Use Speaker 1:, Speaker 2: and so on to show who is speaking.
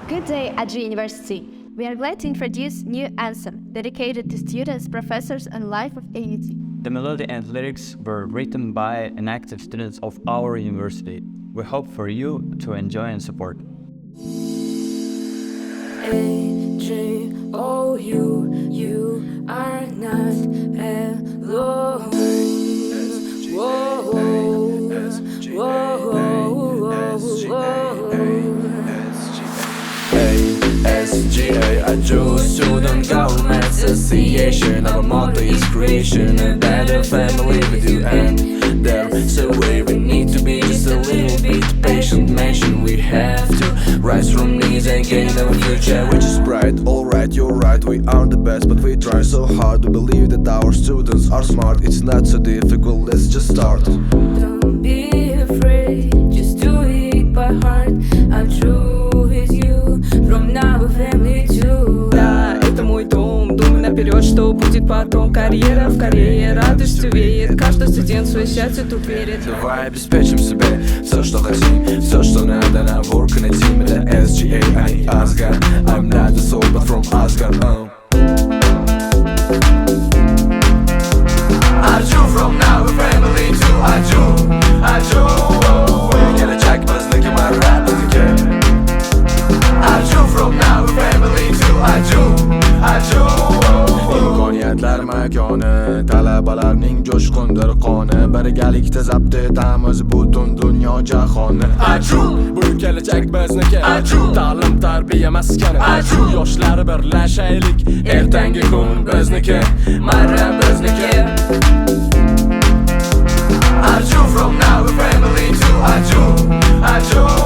Speaker 1: Good day, Ajou University. We are glad to introduce new Anthem, dedicated to students, professors, and life of AUT.
Speaker 2: The melody and lyrics were written by and active students of our university. We hope for you to enjoy and support.
Speaker 3: Ajou, you are not alone. ASGA, Ajou Student Government Association. Our motto is creation, a better family with you, and there's a way we need to be just a little bit patient. Mention we have to rise from knees and gain our future, which is bright. Alright, you're right, we aren't the best, but we try so hard to believe that our students are smart. It's not so difficult, let's just start. Don't be afraid, just do it by heart. Ajou is you, from now family too.
Speaker 4: Да, это мой дом, думай наперед, что будет потом. Карьера в Корее, радость увеет. Каждый студент свое сердце тут верит.
Speaker 3: Давай обеспечим себе все, что хотим, все, что надо, на work на team. Это ASGA, а не ASGA. I'm not the soul, but from Asgard. Ajou, from now family to Ajou. Gelecek bizniki marra bizniki. Ajou, from now family to Ajou. İmkoniyatlar makoni, talabalarning jo'shqindir qoni. Birgalikda zabt etamiz butun dunyo jahonni. Ajou, bu kelajak bizniki. Ajou, ta'lim tarbiya maskani. Ajou, yoshlar birlashaylik, ertangi kun bizniki, marra bizniki. Ajou, from now family to Ajou.